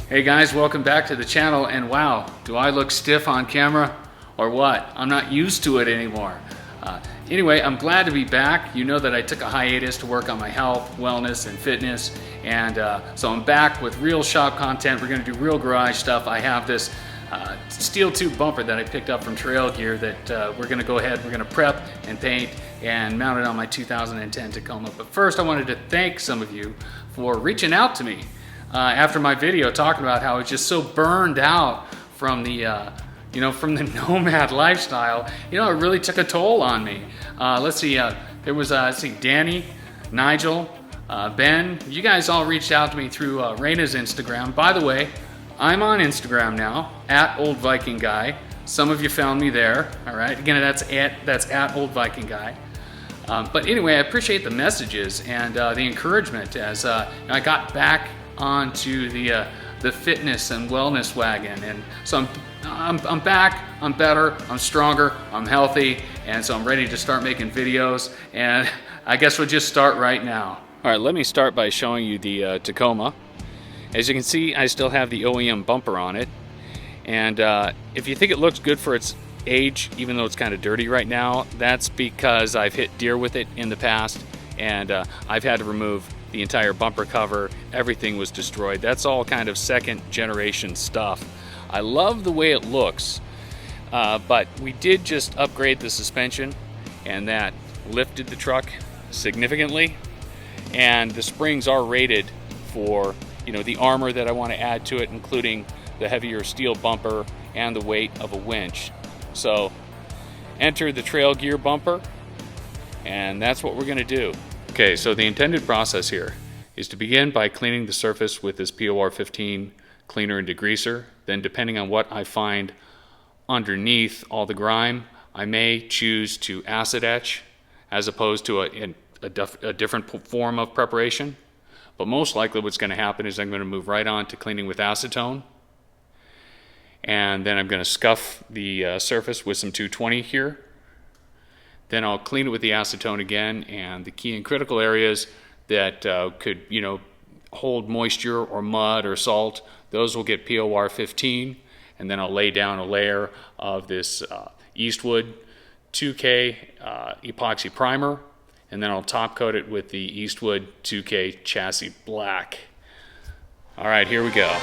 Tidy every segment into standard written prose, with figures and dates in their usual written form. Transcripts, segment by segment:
Hey guys, welcome back to the channel, and wow, do I look stiff on camera or what? I'm not used to it anymore. Anyway, I'm glad to be back. You know that I took a hiatus to work on my health, wellness, and fitness, and so I'm back with real shop content. We're going to do real garage stuff. I have this steel tube bumper that I picked up from Trail Gear that we're going to go ahead, we're going to prep and paint and mount it on my 2010 Tacoma. But first I wanted to thank some of you for reaching out to me after my video talking about how I was just so burned out from the from the nomad lifestyle. It really took a toll on me. Let's see, there was Danny, Nigel, Ben. You guys all reached out to me through Raina's Instagram. By the way, I'm on Instagram now, at Old Viking Guy. Some of you found me there, all right? Again, that's at Old Viking Guy. But anyway, I appreciate the messages and the encouragement as I got back onto the fitness and wellness wagon, and so I'm back, I'm better, I'm stronger, I'm healthy, and so I'm ready to start making videos, and I guess we'll just start right now. All right, let me start by showing you the Tacoma. As you can see, I still have the OEM bumper on it, and if you think it looks good for its age, even though it's kind of dirty right now, that's because I've hit deer with it in the past, and I've had to remove the entire bumper cover. Everything was destroyed. That's all kind of second generation stuff. I love the way it looks, but we did just upgrade the suspension, and that lifted the truck significantly, and the springs are rated for the armor that I want to add to it, including the heavier steel bumper and the weight of a winch. So enter the Trail Gear bumper, and that's what we're going to do. Okay, so the intended process here is to begin by cleaning the surface with this POR 15 cleaner and degreaser. Then, depending on what I find underneath all the grime, I may choose to acid etch as opposed to a different form of preparation. But most likely what's going to happen is I'm going to move right on to cleaning with acetone. And then I'm going to scuff the surface with some 220 here. Then I'll clean it with the acetone again, and the key and critical areas that could hold moisture or mud or salt, those will get POR 15, and then I'll lay down a layer of this Eastwood 2K epoxy primer, and then I'll top coat it with the Eastwood 2K chassis black. All right, here we go.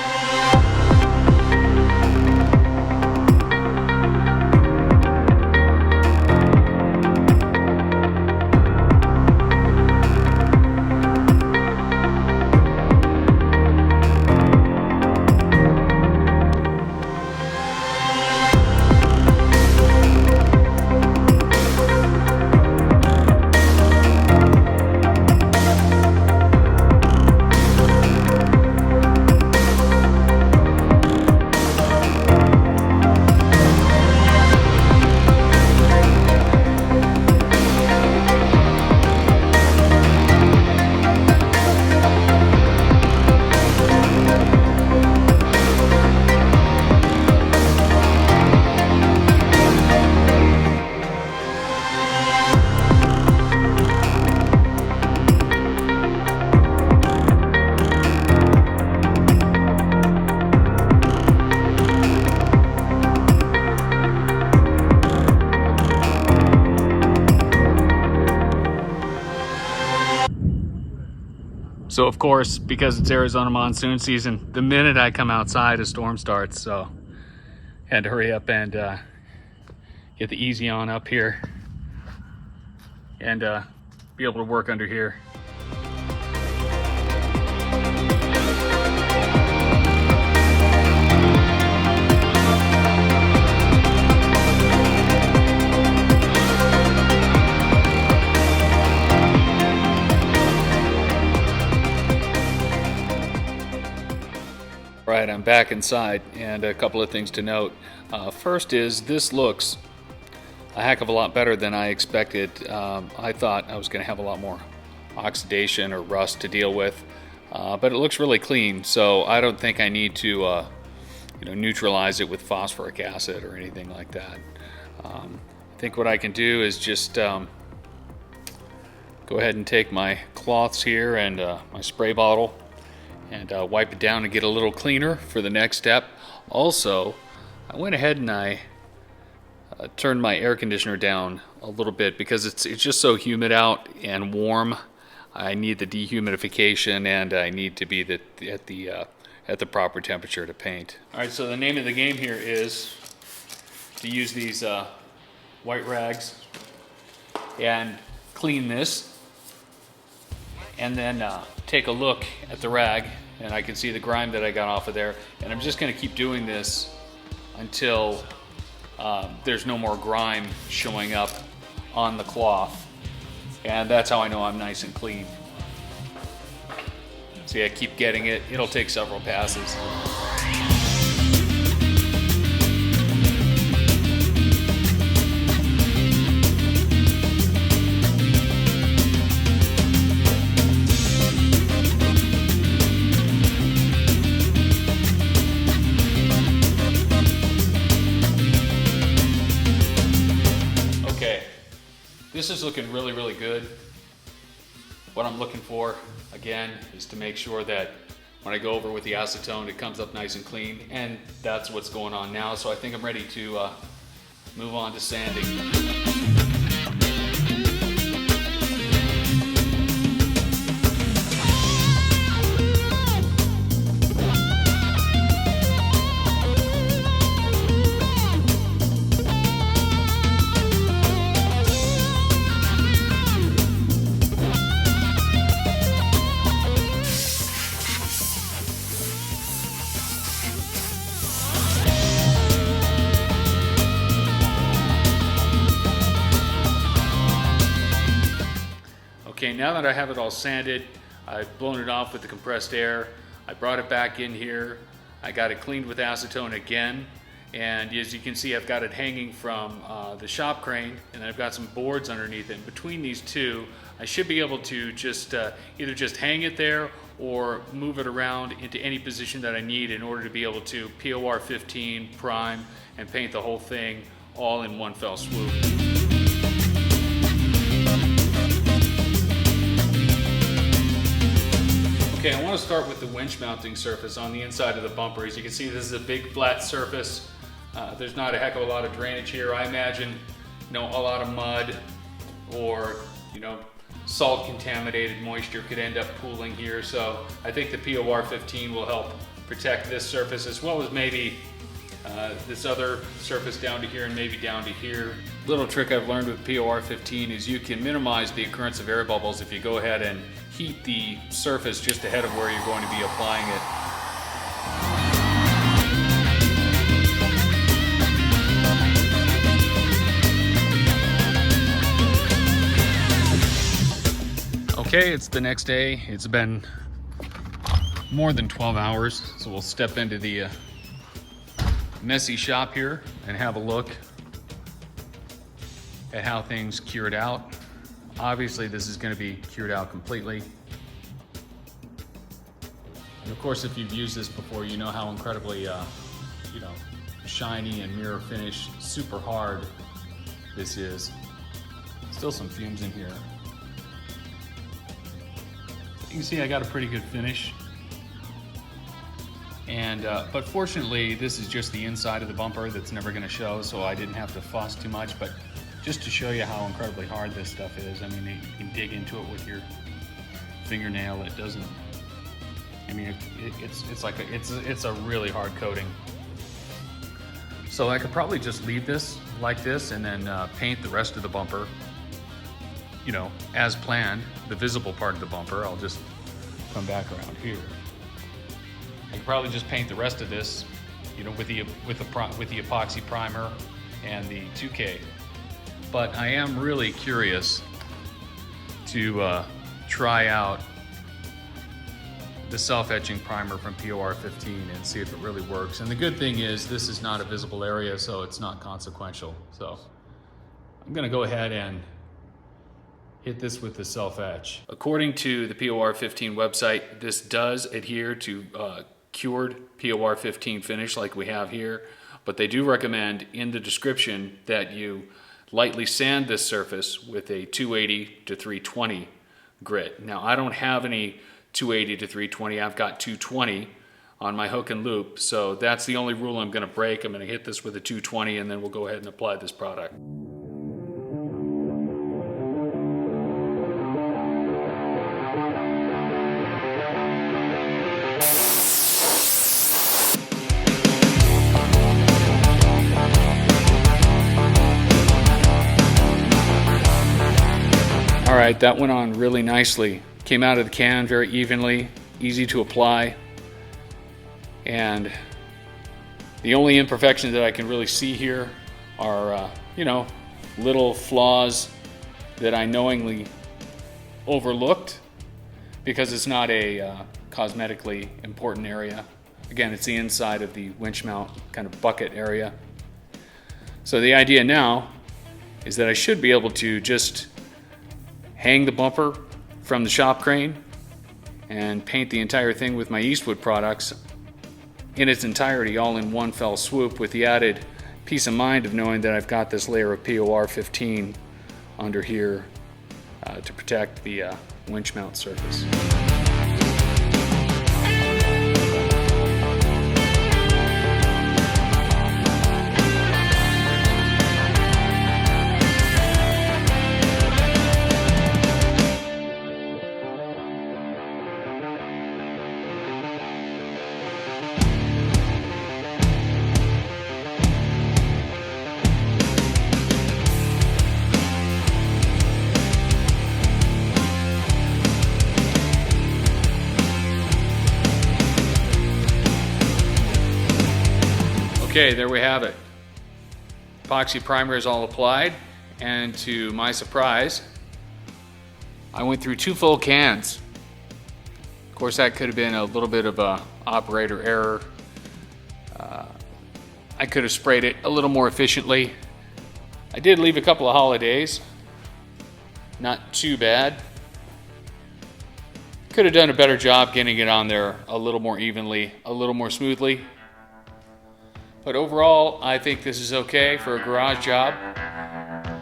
So of course, because it's Arizona monsoon season, the minute I come outside, a storm starts. So I had to hurry up and get the easy on up here and be able to work under here. Right, I'm back inside, and a couple of things to note. First is, this looks a heck of a lot better than I expected. I thought I was going to have a lot more oxidation or rust to deal with, but it looks really clean, so I don't think I need to neutralize it with phosphoric acid or anything like that. I think what I can do is just go ahead and take my cloths here and my spray bottle and wipe it down and get a little cleaner for the next step. Also, I went ahead and I turned my air conditioner down a little bit because it's just so humid out and warm. I need the dehumidification, and I need to be at the proper temperature to paint. All right, so the name of the game here is to use these white rags and clean this, and then take a look at the rag, and I can see the grime that I got off of there. And I'm just going to keep doing this until there's no more grime showing up on the cloth, and that's how I know I'm nice and clean. See, I keep getting it. It'll take several passes. This is looking really, really good. What I'm looking for, again, is to make sure that when I go over with the acetone, it comes up nice and clean, and that's what's going on now. So I think I'm ready to move on to sanding. Okay, now that I have it all sanded, I've blown it off with the compressed air. I brought it back in here. I got it cleaned with acetone again. And as you can see, I've got it hanging from the shop crane, and I've got some boards underneath it. And between these two, I should be able to just either just hang it there or move it around into any position that I need in order to be able to POR 15, prime, and paint the whole thing all in one fell swoop. Okay, I want to start with the winch mounting surface on the inside of the bumper. As you can see, this is a big flat surface. There's not a heck of a lot of drainage here. I imagine, a lot of mud or, salt contaminated moisture could end up pooling here. So I think the POR 15 will help protect this surface, as well as maybe this other surface down to here and maybe down to here. Little trick I've learned with POR 15 is you can minimize the occurrence of air bubbles if you go ahead and heat the surface just ahead of where you're going to be applying it. Okay, it's the next day. It's been more than 12 hours, so we'll step into the messy shop here and have a look at how things cured out. Obviously, this is going to be cured out completely. And of course, if you've used this before, you know how incredibly, shiny and mirror finish, super hard this is. Still some fumes in here. You can see I got a pretty good finish. And but fortunately, this is just the inside of the bumper that's never going to show, so I didn't have to fuss too much. But just to show you how incredibly hard this stuff is, I mean, you can dig into it with your fingernail. It doesn't. I mean, it's a really hard coating. So I could probably just leave this like this and then paint the rest of the bumper, as planned. The visible part of the bumper, I'll just come back around here. I could probably just paint the rest of this, with the epoxy primer and the 2K. But I am really curious to try out the self-etching primer from POR 15 and see if it really works. And the good thing is this is not a visible area, so it's not consequential. So I'm going to go ahead and hit this with the self-etch. According to the POR 15 website, this does adhere to cured POR 15 finish like we have here, but they do recommend in the description that you lightly sand this surface with a 280 to 320 grit. Now, I don't have any 280 to 320. I've got 220 on my hook and loop, so that's the only rule I'm going to break. I'm going to hit this with a 220 and then we'll go ahead and apply this product. All right, that went on really nicely. Came out of the can very evenly, easy to apply. And the only imperfections that I can really see here are, little flaws that I knowingly overlooked because it's not a cosmetically important area. Again, it's the inside of the winch mount kind of bucket area. So the idea now is that I should be able to just hang the bumper from the shop crane and paint the entire thing with my Eastwood products in its entirety, all in one fell swoop, with the added peace of mind of knowing that I've got this layer of POR 15 under here to protect the winch mount surface. Okay, there we have it. Epoxy primer is all applied, and to my surprise, I went through 2 full cans. Of course, that could have been a little bit of a operator error. I could have sprayed it a little more efficiently. I did leave a couple of holidays. Not too bad. Could have done a better job getting it on there a little more evenly, a little more smoothly. But overall, I think this is okay for a garage job.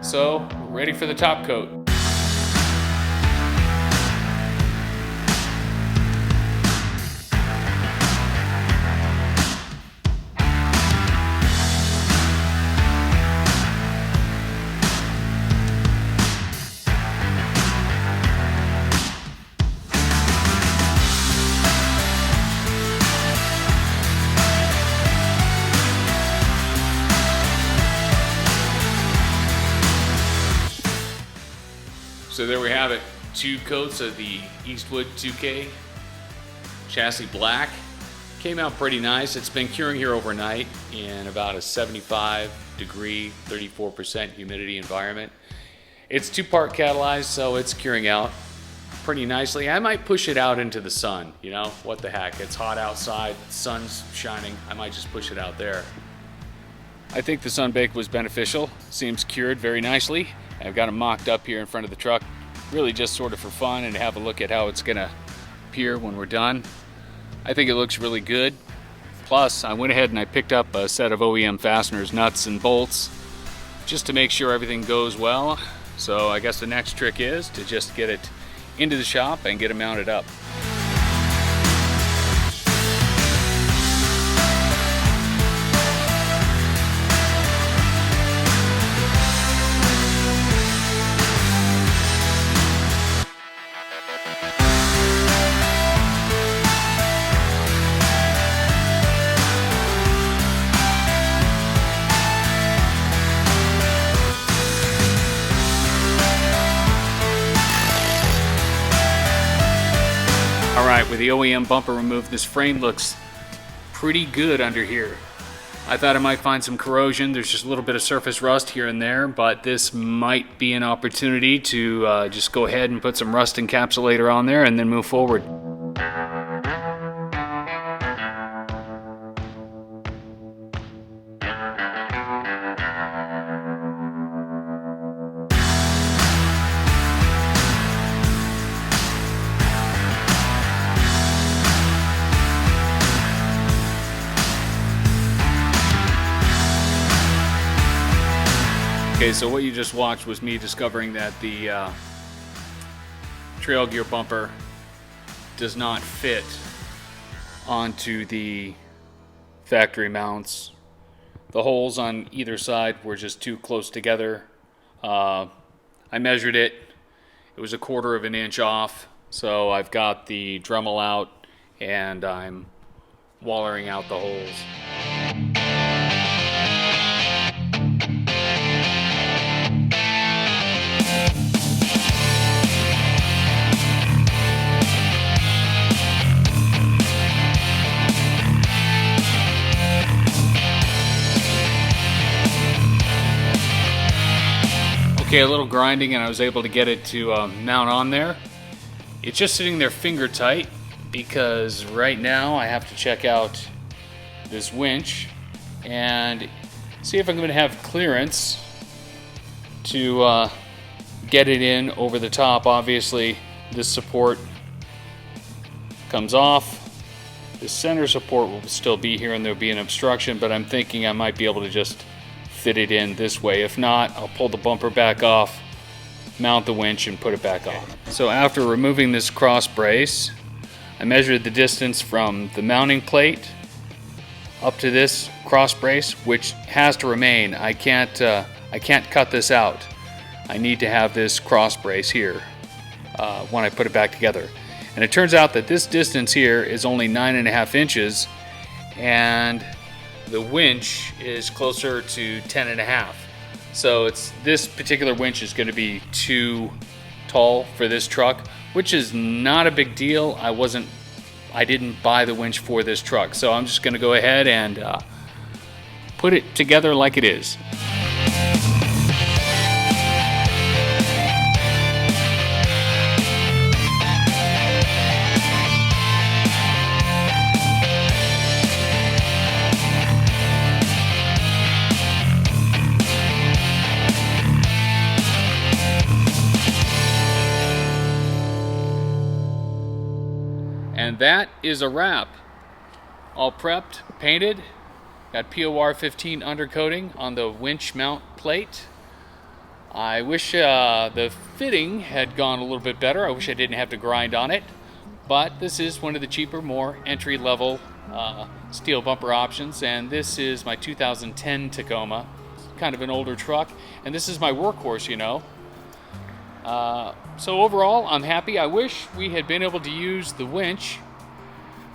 So, ready for the top coat. So there we have it, 2 coats of the Eastwood 2K chassis black. Came out pretty nice. It's been curing here overnight in about a 75 degree, 34% humidity environment. It's 2-part catalyzed, so it's curing out pretty nicely. I might push it out into the sun, what the heck. It's hot outside, the sun's shining. I might just push it out there. I think the sun bake was beneficial. Seems cured very nicely. I've got them mocked up here in front of the truck, really just sort of for fun and to have a look at how it's gonna appear when we're done. I think it looks really good. Plus, I went ahead and I picked up a set of OEM fasteners, nuts and bolts, just to make sure everything goes well. So I guess the next trick is to just get it into the shop and get it mounted up. Alright, with the OEM bumper removed, this frame looks pretty good under here. I thought I might find some corrosion. There's just a little bit of surface rust here and there, but this might be an opportunity to just go ahead and put some rust encapsulator on there and then move forward. Okay, so what you just watched was me discovering that the trail gear bumper does not fit onto the factory mounts. The holes on either side were just too close together. I measured it. It was 1/4 of an inch off. So I've got the Dremel out and I'm wallering out the holes. Okay, a little grinding and I was able to get it to mount on there. It's just sitting there finger tight because right now I have to check out this winch and see if I'm going to have clearance to get it in over the top. Obviously, this support comes off. The center support will still be here and there'll be an obstruction, but I'm thinking I might be able to just fit it in this way. If not, I'll pull the bumper back off, mount the winch, and put it back on. So after removing this cross brace, I measured the distance from the mounting plate up to this cross brace, which has to remain. I can't cut this out. I need to have this cross brace here when I put it back together. And it turns out that this distance here is only 9.5 inches, and the winch is closer to 10.5. So this particular winch is going to be too tall for this truck, which is not a big deal. I didn't buy the winch for this truck, so I'm just going to go ahead and put it together like it is. And that is a wrap. All prepped, painted, got POR 15 undercoating on the winch mount plate. I wish the fitting had gone a little bit better. I wish I didn't have to grind on it, but this is one of the cheaper, more entry-level steel bumper options, and this is my 2010 Tacoma, kind of an older truck, and this is my workhorse, you know. So overall, I'm happy. I wish we had been able to use the winch.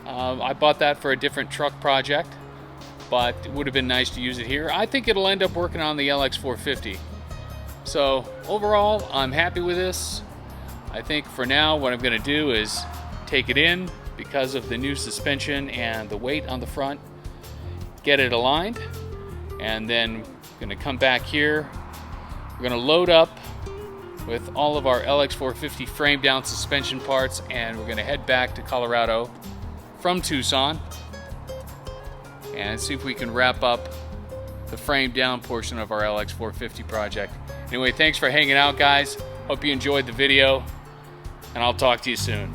I bought that for a different truck project, but it would have been nice to use it here. I think it'll end up working on the LX450. So overall, I'm happy with this. I think for now, what I'm going to do is take it in because of the new suspension and the weight on the front, get it aligned, and then I'm going to come back here. We're going to load up with all of our LX450 frame down suspension parts, and we're going to head back to Colorado from Tucson and see if we can wrap up the frame down portion of our LX450 project. Anyway, thanks for hanging out, guys. Hope you enjoyed the video, and I'll talk to you soon.